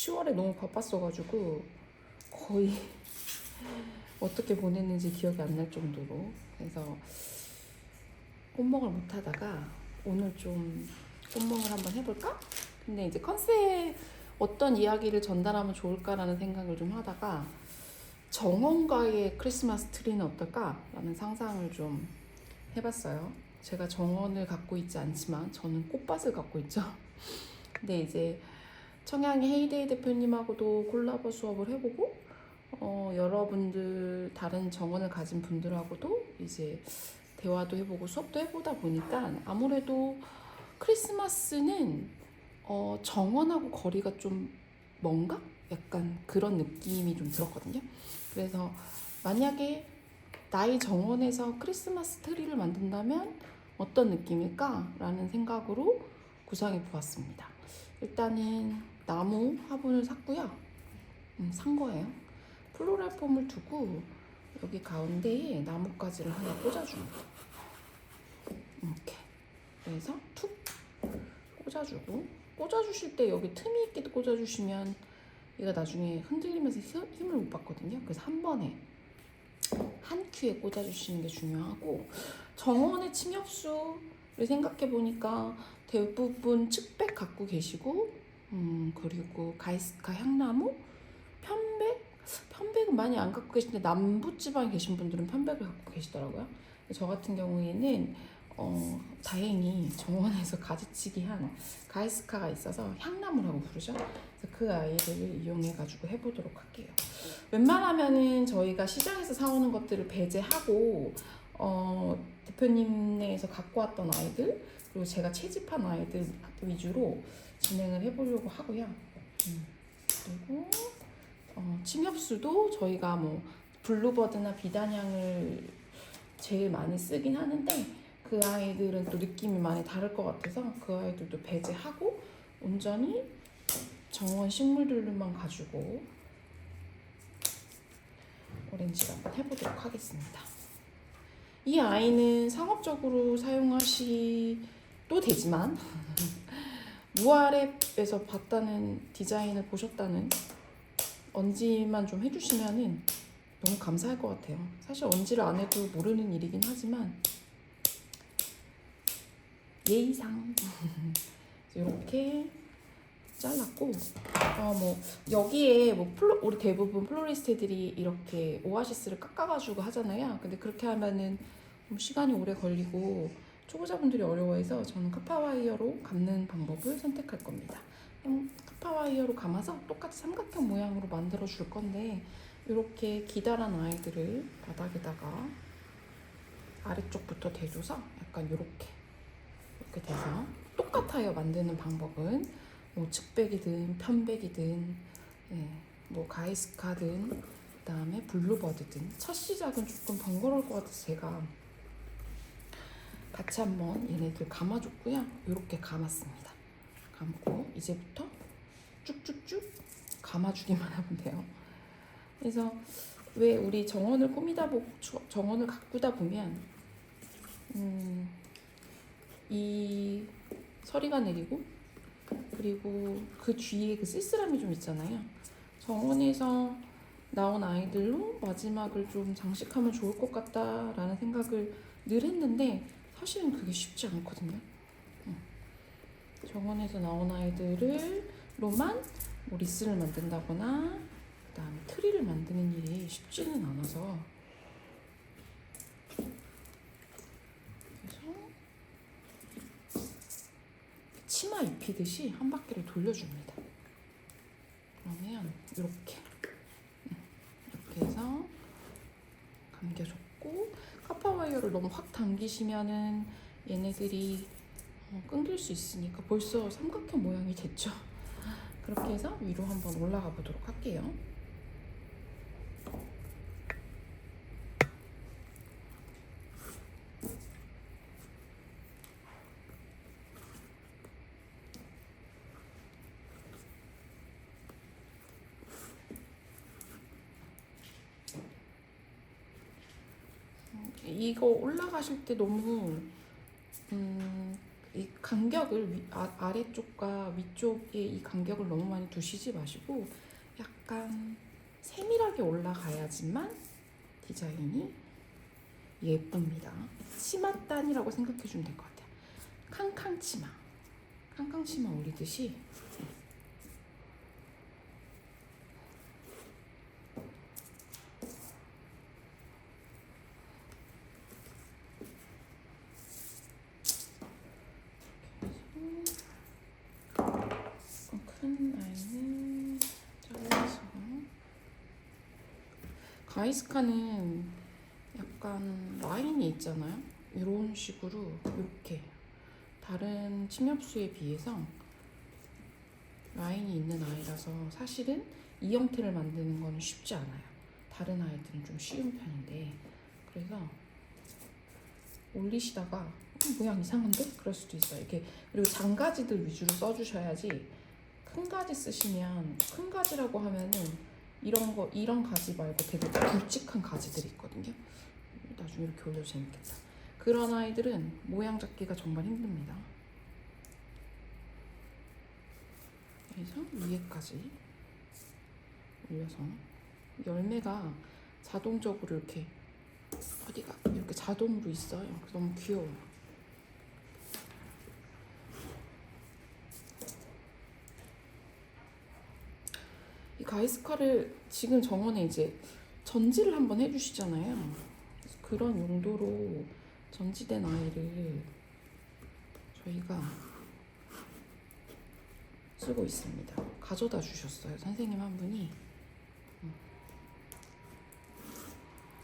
10월에 너무 바빴어가지고 거의 어떻게 보냈는지 기억이 안 날 정도로. 그래서 꽃멍을 못 하다가 오늘 좀 꽃멍을 한번 해볼까? 근데 이제 컨셉 어떤 이야기를 전달하면 좋을까라는 생각을 좀 하다가 정원과의 크리스마스 트리는 어떨까라는 상상을 좀 해봤어요. 제가 정원을 갖고 있지 않지만 저는 꽃밭을 갖고 있죠. 근데 이제 청양의 헤이데이 대표님하고도 콜라보 수업을 해보고 여러분들 다른 정원을 가진 분들하고도 이제 대화도 해보고 수업도 해보다 보니까 아무래도 크리스마스는 정원하고 거리가 좀 먼가? 약간 그런 느낌이 좀 들었거든요. 그래서 만약에 나의 정원에서 크리스마스 트리를 만든다면 어떤 느낌일까? 라는 생각으로 구상해 보았습니다. 일단은 나무 화분을 샀고요. 산 거예요. 플로랄 폼을 두고 여기 가운데에 나뭇가지를 하나 꽂아줍니다. 이렇게. 그래서 툭 꽂아주고, 꽂아주실 때 여기 틈이 있게 꽂아주시면 얘가 나중에 흔들리면서 힘을 못 받거든요. 그래서 한 번에 한 큐에 꽂아주시는 게 중요하고, 정원의 침엽수를 생각해 보니까 대부분 측백 갖고 계시고, 그리고 가이스카 향나무, 편백은 많이 안 갖고 계신데 남부지방에 계신 분들은 편백을 갖고 계시더라고요. 저 같은 경우에는 다행히 정원에서 가지치기 한 가이스카가 있어서 향나무라고 부르죠. 그래서 그 아이들을 이용해가지고 해보도록 할게요. 웬만하면은 저희가 시장에서 사오는 것들을 배제하고 대표님네에서 갖고 왔던 아이들 그리고 제가 채집한 아이들 위주로 진행을 해보려고 하고요. 그리고 침엽수도 저희가 뭐 블루버드나 비단향을 제일 많이 쓰긴 하는데 그 아이들은 또 느낌이 많이 다를 것 같아서 그 아이들도 배제하고 온전히 정원 식물들만 가지고 오렌지를 한번 해보도록 하겠습니다. 이 아이는 상업적으로 사용하시도 되지만 무아랩에서 봤다는 디자인을 보셨다는 언지만 좀 해주시면은 너무 감사할 것 같아요. 사실 언지를 안 해도 모르는 일이긴 하지만 예의상 이렇게 잘랐고 뭐 여기에 뭐 우리 대부분 플로리스트들이 이렇게 오아시스를 깎아가지고 하잖아요. 근데 그렇게 하면은 좀 시간이 오래 걸리고 초보자분들이 어려워해서 저는 카파와이어로 감는 방법을 선택할 겁니다. 카파와이어로 감아서 똑같이 삼각형 모양으로 만들어 줄 건데 이렇게 기다란 아이들을 바닥에다가 아래쪽부터 대줘서 약간 이렇게 돼서 똑같아요. 만드는 방법은 뭐 측백이든 편백이든 뭐 가이스카든 그다음에 블루버드든 첫 시작은 조금 번거로울 것 같아서 제가 같이 한번 얘네들 감아줬고요. 이렇게 감았습니다. 감고 이제부터 쭉쭉쭉 감아주기만 하면 돼요. 그래서 왜 우리 정원을 정원을 가꾸다 보면 이 서리가 내리고 그리고 그 뒤에 그 쓸쓸함이 좀 있잖아요. 정원에서 나온 아이들로 마지막을 좀 장식하면 좋을 것 같다라는 생각을 늘 했는데 사실은 그게 쉽지 않거든요. 정원에서 나온 아이들로만 뭐 리스를 만든다거나 그다음에 트리를 만드는 일이 쉽지는 않아서 그래서 치마 입히듯이 한 바퀴를 돌려줍니다. 그러면 이렇게 해서 감겨줬고 카파와이어를 너무 확 당기시면은 얘네들이 끊길 수 있으니까 벌써 삼각형 모양이 됐죠. 그렇게 해서 위로 한번 올라가 보도록 할게요. 이거 올라가실 때 너무 이 간격을 아래쪽과 위쪽에 이 간격을 너무 많이 두시지 마시고 약간 세밀하게 올라가야지만 디자인이 예쁩니다. 치맛단이라고 생각해 주면 될 것 같아요. 캉캉치마, 캉캉치마 올리듯이 큰 라인을 잘라서 가이스카는 약간 라인이 있잖아요. 이런 식으로 이렇게 다른 침엽수에 비해서 라인이 있는 아이라서 사실은 이 형태를 만드는 건 쉽지 않아요. 다른 아이들은 좀 쉬운 편인데 그래서 올리시다가 모양 이상한데? 그럴 수도 있어요. 이렇게 그리고 장가지들 위주로 써주셔야지 큰 가지 쓰시면 큰 가지라고 하면은 이런 가지 말고 되게 굵직한 가지들이 있거든요. 나중에 이렇게 올려도 재밌겠다. 그런 아이들은 모양 잡기가 정말 힘듭니다. 그래서 위에까지 올려서 열매가 자동적으로 이렇게 어디가 이렇게 자동으로 있어요. 너무 귀여워요. 이 가이스카를 지금 정원에 이제 전지를 한번 해주시잖아요. 그런 용도로 전지된 아이를 저희가 쓰고 있습니다. 가져다 주셨어요. 선생님 한 분이.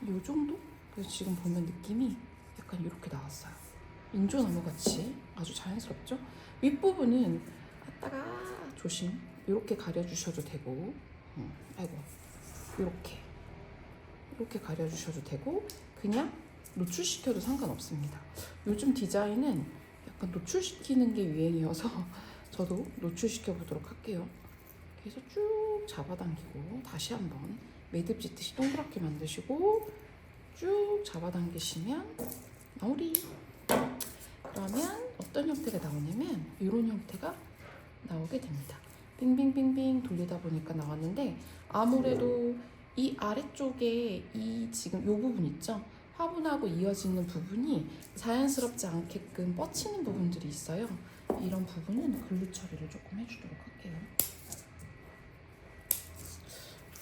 이 정도? 그래서 지금 보면 느낌이 약간 이렇게 나왔어요. 인조나무 같이 아주 자연스럽죠? 윗부분은 아따가 조심 이렇게 가려주셔도 되고 아이고 이렇게 가려주셔도 되고 그냥 노출시켜도 상관없습니다. 요즘 디자인은 약간 노출시키는 게 유행이어서 저도 노출시켜 보도록 할게요. 그래서 쭉 잡아당기고 다시 한번 매듭 짓듯이 동그랗게 만드시고 쭉 잡아당기시면 마무리. 그러면 어떤 형태가 나오냐면 이런 형태가 나오게 됩니다. 빙빙빙빙 돌리다 보니까 나왔는데 아무래도 이 아래쪽에 이 지금 이 부분 있죠? 화분하고 이어지는 부분이 자연스럽지 않게끔 뻗치는 부분들이 있어요. 이런 부분은 글루 처리를 조금 해주도록 할게요.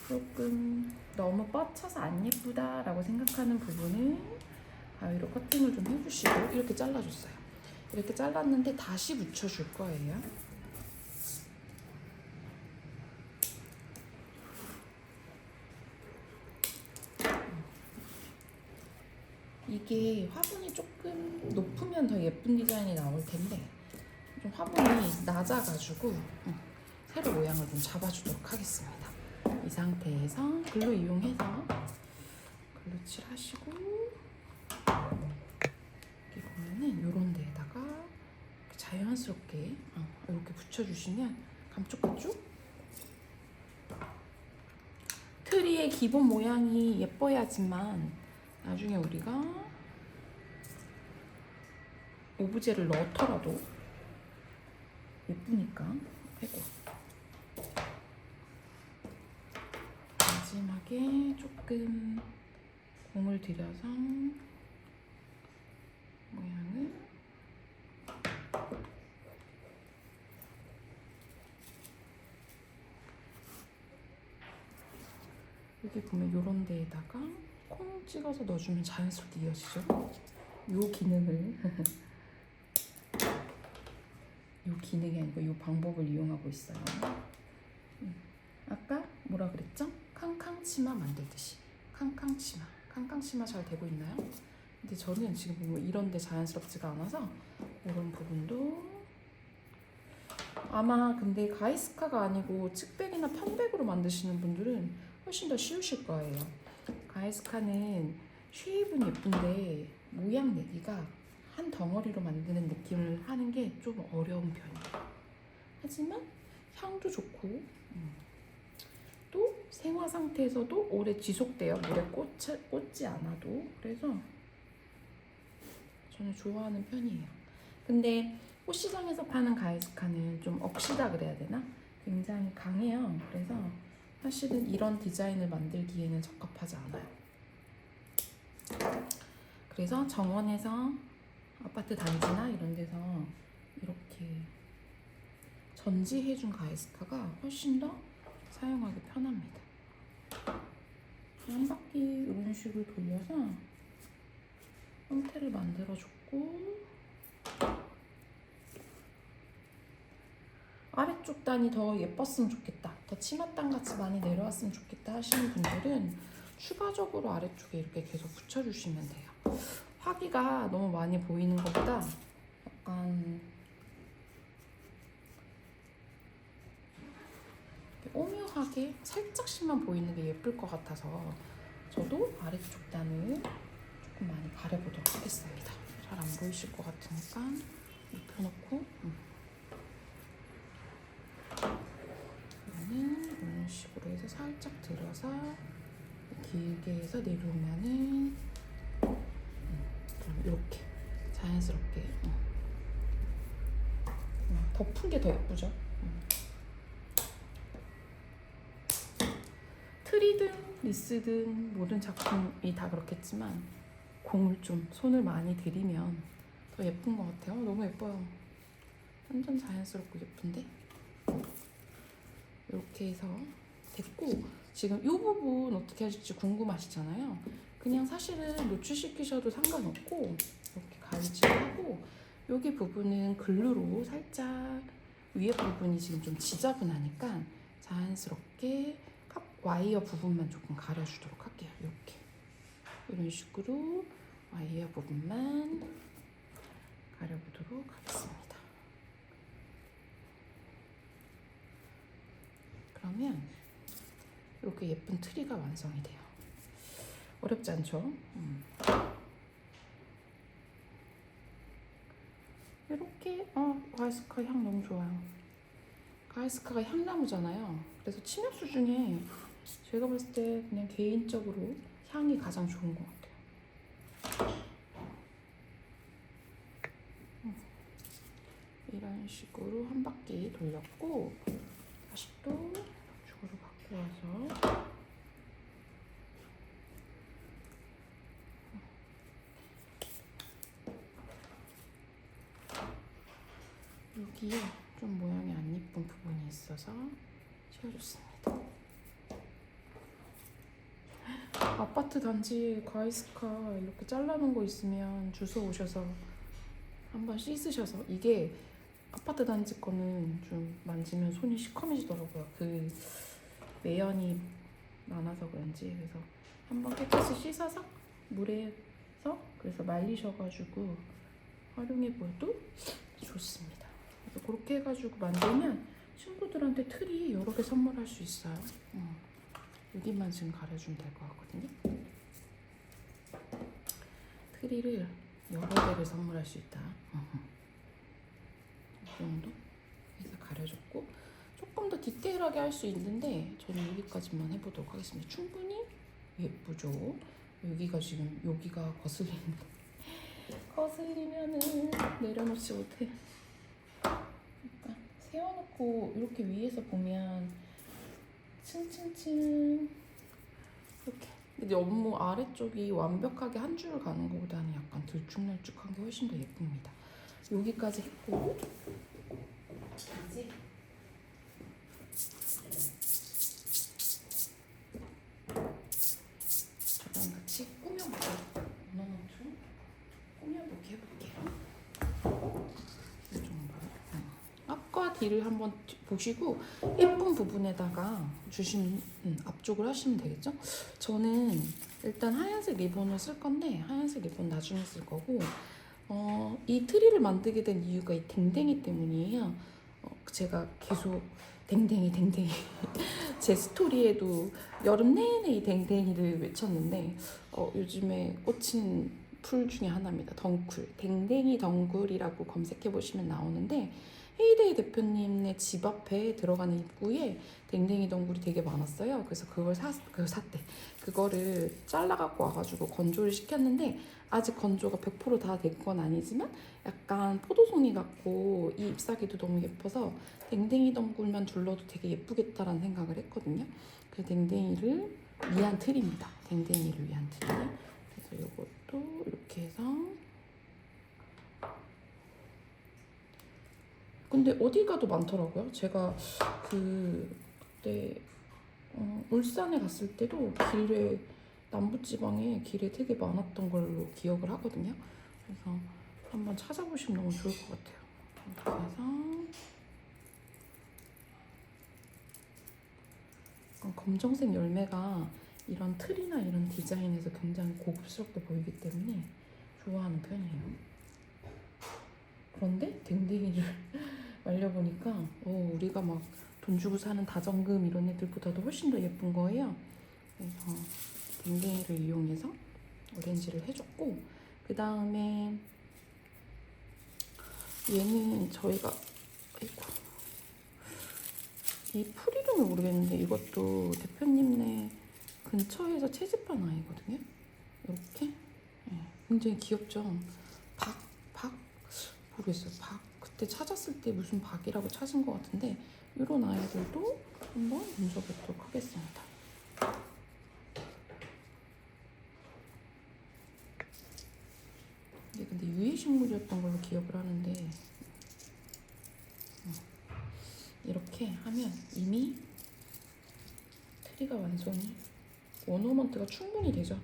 조금 너무 뻗쳐서 안 예쁘다라고 생각하는 부분은 가위로 커팅을 좀 해주시고 이렇게 잘라줬어요. 이렇게 잘랐는데 다시 붙여줄 거예요. 이게 화분이 조금 높으면 더 예쁜 디자인이 나올 텐데 좀 화분이 낮아가지고 새로 모양을 좀 잡아주도록 하겠습니다. 이 상태에서 글루 이용해서 글루 칠하시고 이렇게 보면은 이런 데에다가 자연스럽게 이렇게 붙여주시면 감쪽감쪽 트리의 기본 모양이 예뻐야지만 나중에 우리가 오브제를 넣더라도 예쁘니까. 아이고. 마지막에 조금 공을 들여서 모양을 여기 보면 이런 데에다가 콩 찍어서 넣어주면 자연스럽게 이어지죠. 요 기능을 요 기능이 아니고 요 방법을 이용하고 있어요. 아까 뭐라 그랬죠? 캉캉치마 만들듯이 캉캉치마 잘 되고 있나요? 근데 저는 지금 보면 이런 데 자연스럽지가 않아서 이런 부분도 아마 근데 가이스카가 아니고 측백이나 편백으로 만드시는 분들은 훨씬 더 쉬우실 거예요. 가이스카는 쉐입은 예쁜데 모양 내기가 한 덩어리로 만드는 느낌을 하는 게 좀 어려운 편이에요. 하지만 향도 좋고 또 생화 상태에서도 오래 지속돼요. 물에 꽂지 않아도. 그래서 저는 좋아하는 편이에요. 근데 꽃시장에서 파는 가이스카는 좀 억시다 그래야 되나? 굉장히 강해요. 그래서 사실은 이런 디자인을 만들기에는 적합하지 않아요. 그래서 정원에서 아파트 단지나 이런 데서 이렇게 전지해준 가이스카가 훨씬 더 사용하기 편합니다. 한 바퀴 이런 식으로 돌려서 형태를 만들어줬고, 아래쪽 단이 더 예뻤으면 좋겠다, 더 치맛단 같이 많이 내려왔으면 좋겠다 하시는 분들은 추가적으로 아래쪽에 이렇게 계속 붙여주시면 돼요. 화기가 너무 많이 보이는 것보다 약간 오묘하게 살짝씩만 보이는 게 예쁠 것 같아서 저도 아래쪽 단을 조금 많이 가려보도록 하겠습니다. 잘 안 보이실 것 같으니까 입혀놓고 이거는 이런 식으로 해서 살짝 들어서 길게 해서 내려오면은 이렇게 자연스럽게 덮은 게 더 예쁘죠? 트리든 리스든 모든 작품이 다 그렇겠지만 공을 좀 손을 많이 들이면 더 예쁜 것 같아요. 너무 예뻐요. 완전 자연스럽고 예쁜데? 이렇게 해서 됐고, 지금 이 부분 어떻게 하실지 궁금하시잖아요. 그냥 사실은 노출시키셔도 상관없고 이렇게 가위질하고, 여기 부분은 글루로 살짝 위에 부분이 지금 좀 지저분하니까 자연스럽게 와이어 부분만 조금 가려주도록 할게요. 이렇게 이런 식으로 와이어 부분만 가려보도록 하겠습니다. 그러면 이렇게 예쁜 트리가 완성이 돼요. 어렵지 않죠? 이렇게 가이스카 향 너무 좋아요. 가이스카가 향나무잖아요. 그래서 침엽수 중에 제가 봤을 때 그냥 개인적으로 향이 가장 좋은 것 같아요. 이런 식으로 한 바퀴 돌렸고, 다시 또 이쪽으로 갖고 와서 여기에 좀 모양이 안 예쁜 부분이 있어서 채워줬습니다. 아파트 단지에 가이스카 이렇게 잘라놓은 거 있으면 주워 오셔서 한번 씻으셔서, 이게 아파트 단지 거는 좀 만지면 손이 시커매지더라고요. 그 매연이 많아서 그런지. 그래서 한번 깨끗이 씻어서 물에서 그래서 말리셔가지고 활용해 보도 좋습니다. 그래서 그렇게 해가지고 만들면 친구들한테 트리 여러 개 선물할 수 있어요. 여기만 지금 가려주면 될 것 같거든요. 트리를 여러 개를 선물할 수 있다. 이 정도 해서 가려줬고, 조금 더 디테일하게 할 수 있는데 저는 여기까지만 해보도록 하겠습니다. 충분히 예쁘죠? 여기가 지금 여기가 거슬리면은 내려놓지 못해. 그러니까 세워놓고 이렇게 위에서 보면 층층층 이렇게. 근데 너무 아래쪽이 완벽하게 한 줄을 가는 것보다는 약간 들쭉날쭉한 게 훨씬 더 예쁩니다. 여기까지 했고, 이제 저랑 같이 꾸며볼게요. 오너너처럼 꾸며보게 해볼게요. 이 정도. 앞과 뒤를 한번 보시고 예쁜 부분에다가 주시면 앞쪽을 하시면 되겠죠? 저는 일단 하얀색 리본을 쓸 건데, 하얀색 리본 나중에 쓸 거고, 이 트리를 만들게 된 이유가 이 댕댕이 때문이에요. 제가 계속 댕댕이 제 스토리에도 여름 내내 이 댕댕이를 외쳤는데, 요즘에 꽂힌 풀 중에 하나입니다. 덩쿨, 댕댕이 덩굴이라고 검색해 보시면 나오는데, 헤이데이 대표님네 집 앞에 들어가는 입구에 댕댕이 덩굴이 되게 많았어요. 그래서 그걸 샀대. 그거를 잘라갖고 와가지고 건조를 시켰는데 아직 건조가 100%다 된 건 아니지만 약간 포도송이 같고 이 잎사귀도 너무 예뻐서 댕댕이 덩굴만 둘러도 되게 예쁘겠다라는 생각을 했거든요. 그 댕댕이를 위한 틀입니다. 댕댕이를 위한 틀. 그래서 이것도 이렇게 해서 근데 어디 가도 많더라고요. 제가 그때 울산에 갔을 때도 길에 남부지방에 길에 되게 많았던 걸로 기억을 하거든요. 그래서 한번 찾아보시면 너무 좋을 것 같아요. 그래서 검정색 열매가 이런 틀이나 이런 디자인에서 굉장히 고급스럽게 보이기 때문에 좋아하는 편이에요. 그런데 댕댕이를 말려보니까 우리가 막 돈 주고 사는 다정금 이런 애들보다도 훨씬 더 예쁜 거예요. 그래서 댕댕이를 이용해서 오렌지를 해줬고 그 다음에 얘는 저희가 이 풀 이름을 모르겠는데 이것도 대표님네 근처에서 채집한 아이거든요. 이렇게 굉장히 귀엽죠. 박 모르겠어요. 그때 찾았을 때 무슨 박이라고 찾은 것 같은데 이런 아이들도 한번 얹어보도록 하겠습니다. 이게 근데 유해식물이었던 걸로 기억을 하는데 이렇게 하면 이미 트리가 완성이 원어먼트가 충분히 되죠.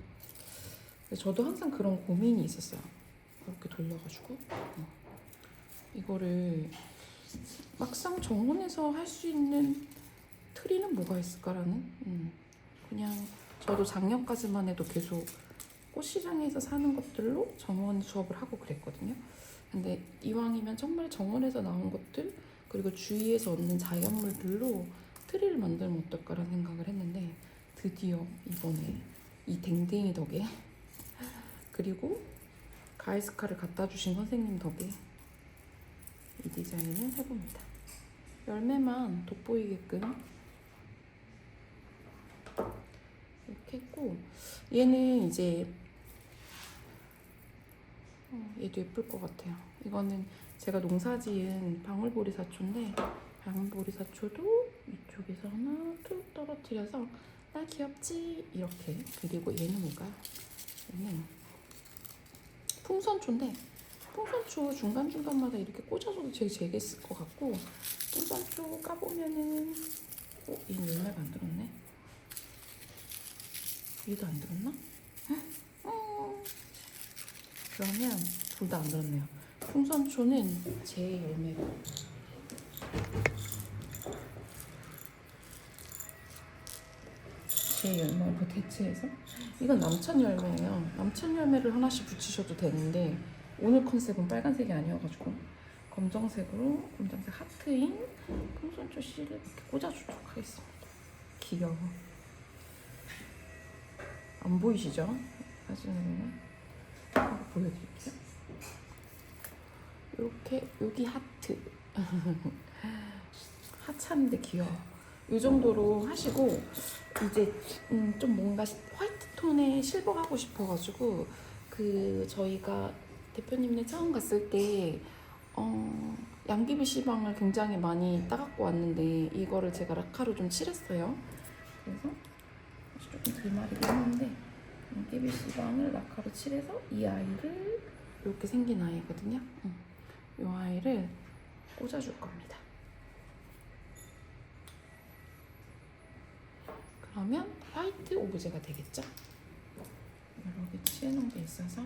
저도 항상 그런 고민이 있었어요. 이렇게 돌려가지고 이거를 막상 정원에서 할 수 있는 트리는 뭐가 있을까라는 그냥 저도 작년까지만 해도 계속 꽃시장에서 사는 것들로 정원 수업을 하고 그랬거든요. 근데 이왕이면 정말 정원에서 나온 것들 그리고 주위에서 얻는 자연물들로 트리를 만들면 어떨까라는 생각을 했는데 드디어 이번에 이 댕댕이 덕에 그리고 가이스카를 갖다 주신 선생님 덕에 이 디자인을 해봅니다. 열매만 돋보이게끔 이렇게 했고 얘는 이제 얘도 예쁠 것 같아요. 이거는 제가 농사지은 방울보리사초인데 방울보리사초도 이쪽에서 하나 툭 떨어뜨려서 나 귀엽지 이렇게. 그리고 얘는 뭐가? 얘는 풍선초인데 풍선초 중간중간마다 이렇게 꽂아줘도 되게 재밌을 것 같고 풍선초 까보면은 얘는 열매가 안 들었네. 얘도 안 들었나? 그러면 둘 다 안 들었네요. 풍선초는 제 열매고 제 열매로 대체해서 이건 남천 열매예요. 남천 열매를 하나씩 붙이셔도 되는데 오늘 컨셉은 빨간색이 아니어가지고 검정색 하트인 풍선초 씨를 이렇게 꽂아주도록 하겠습니다. 귀여워. 안 보이시죠? 사진으로는 보여드릴게요. 이렇게 여기 하트 하찮은데 귀여워. 이 정도로 하시고 이제 좀 뭔가 화이트 톤의 실버 하고 싶어가지고 저희가 대표님네 처음 갔을 때 양귀비 시방을 굉장히 많이 따갖고 왔는데 이거를 제가 라카로 좀 칠했어요. 그래서 조금 들마르긴 했는데 양귀비 시방을 라카로 칠해서 이 아이를 이렇게 생긴 아이거든요. 이 아이를 꽂아줄 겁니다. 그러면 화이트 오브제가 되겠죠? 여러 개 칠해놓은 게 있어서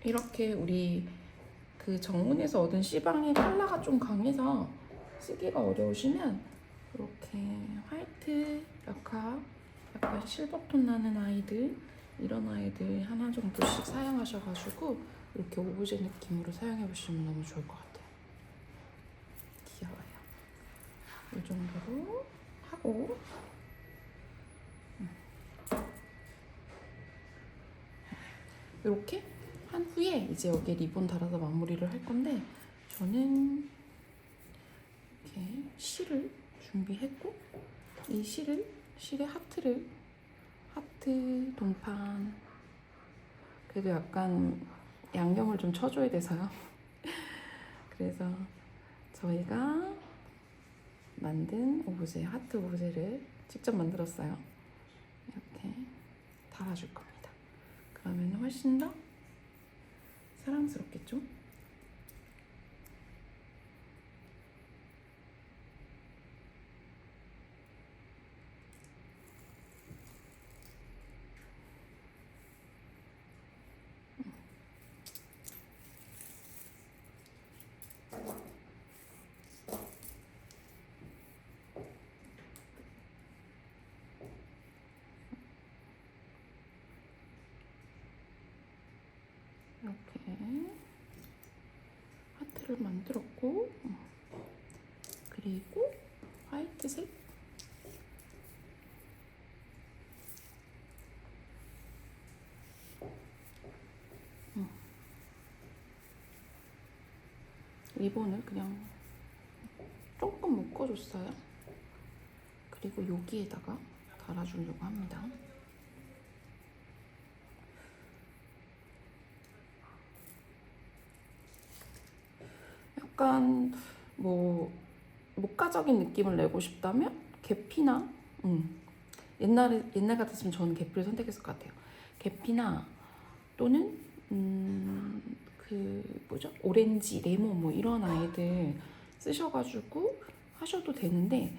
이렇게 우리 그 정원에서 얻은 씨방의 컬러가 좀 강해서 쓰기가 어려우시면 이렇게 화이트, 라카, 약간 실버톤 나는 아이들 이런 아이들 하나 정도씩 사용하셔가지고 이렇게 오브제 느낌으로 사용해보시면 너무 좋을 것 같아요. 귀여워요. 이 정도로 하고 이렇게 한 후에 이제 여기에 리본 달아서 마무리를 할 건데 저는 이렇게 실을 준비했고 이 실에 하트 동판 그래도 약간 양념을 좀 쳐줘야 돼서요. 그래서 저희가 만든 오브제, 하트 오브제를 직접 만들었어요. 이렇게 달아줄 겁니다. 그러면 훨씬 더 사랑스럽겠죠? 이렇게 하트를 만들었고 그리고 화이트색 리본을 그냥 조금 묶어줬어요. 그리고 여기에다가 달아주려고 합니다. 약간 뭐 목가적인 느낌을 내고 싶다면 계피나 옛날 같았으면 저는 계피를 선택했을 것 같아요. 계피나 또는 그 뭐죠? 오렌지, 레몬 뭐 이런 아이들 쓰셔가지고 하셔도 되는데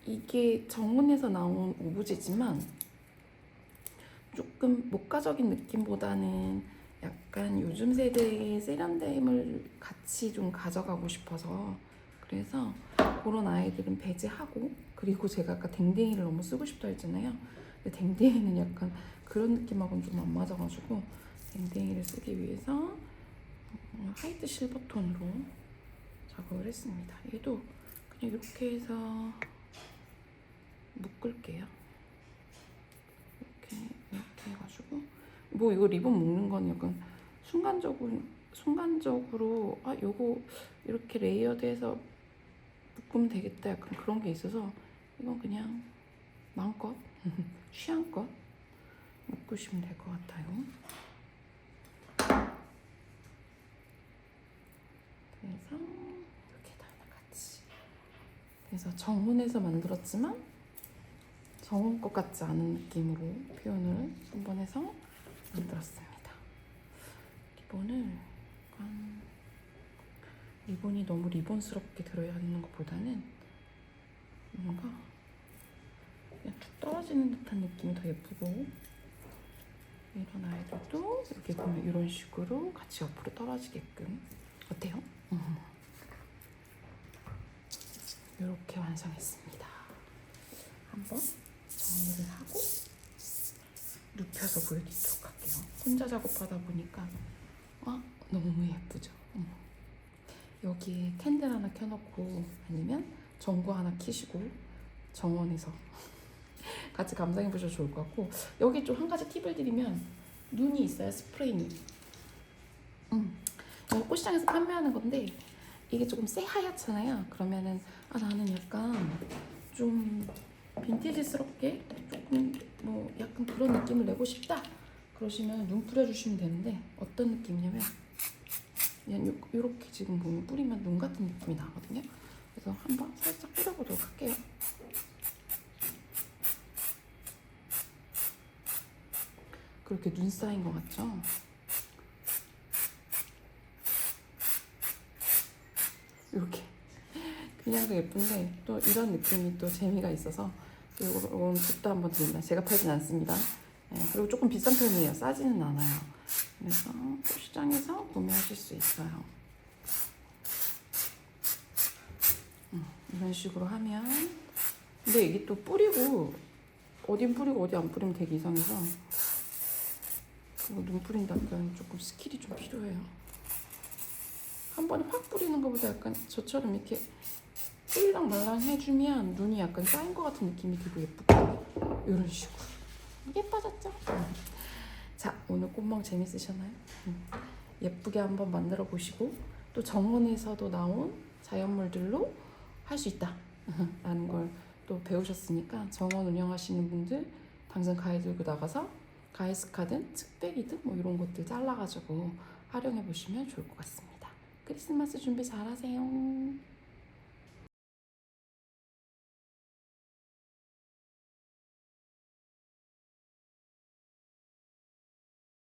이게 정문에서 나온 오브제지만 조금 목가적인 느낌보다는 약간 요즘 세대의 세련됨을 같이 좀 가져가고 싶어서 그래서 그런 아이들은 배제하고 그리고 제가 아까 댕댕이를 너무 쓰고 싶다 했잖아요. 근데 댕댕이는 약간 그런 느낌하고는 좀 안 맞아가지고 댕댕이를 쓰기 위해서 화이트 실버 톤으로 작업을 했습니다. 얘도 그냥 이렇게 해서 묶을게요. 이렇게 해가지고 뭐 이거 리본 묶는 건 약간 순간적으로 아 요거 이렇게 레이어드해서 묶으면 되겠다 약간 그런 게 있어서 이건 그냥 마음껏 취향껏 묶으시면 될 것 같아요. 그래서 이렇게 다 같이 그래서 정문에서 만들었지만 정원 것 같지 않은 느낌으로 표현을 한번 해서 만들었습니다. 리본이 너무 리본스럽게 들어야 하는 것보다는 뭔가 그냥 툭 떨어지는 듯한 느낌이 더 예쁘고 이런 아이들도 이렇게 보면 이런 식으로 같이 옆으로 떨어지게끔 어때요? 이렇게 완성했습니다. 한번 정리를 하고 눕혀서 보여드리도록 할게요. 혼자 작업하다 보니까 너무 예쁘죠? 여기에 캔들 하나 켜놓고 아니면 전구 하나 켜시고 정원에서 같이 감상해 보셔도 좋을 것 같고 여기 좀 한 가지 팁을 드리면 눈이 있어요. 스프레이 눈. 이거 꽃시장에서 판매하는 건데 이게 조금 새하얗잖아요. 그러면은 나는 약간 좀 빈티지스럽게 조금 뭐 약간 그런 느낌을 내고 싶다 그러시면 눈 뿌려주시면 되는데 어떤 느낌이냐면 그냥 이렇게 지금 보면 뿌리면 눈 같은 느낌이 나거든요. 그래서 한번 살짝 뿌려보도록 할게요. 그렇게 눈 쌓인 것 같죠? 이렇게 그냥도 예쁜데 또 이런 느낌이 또 재미가 있어서 이건 팁도 한번 드립니다. 제가 팔진 않습니다. 그리고 조금 비싼 편이에요. 싸지는 않아요. 그래서 시장에서 구매하실 수 있어요. 이런 식으로 하면 근데 이게 또 뿌리고 어딘 뿌리고 어디 안 뿌리면 되게 이상해서 눈 뿌린다 약간 조금 스킬이 좀 필요해요. 한 번에 확 뿌리는 것보다 약간 저처럼 이렇게 뿌리랑 말랑 해주면 눈이 약간 쌓인 것 같은 느낌이 들고 예쁘고 이런 식으로 예뻐졌죠? 자, 오늘 꽃멍 재밌으셨나요? 예쁘게 한번 만들어 보시고 또 정원에서도 나온 자연물들로 할 수 있다 라는 걸 또 배우셨으니까 정원 운영하시는 분들 당장 가위 들고 나가서 가이스카든 측백이든 뭐 이런 것들 잘라가지고 활용해 보시면 좋을 것 같습니다. 크리스마스 준비 잘 하세요.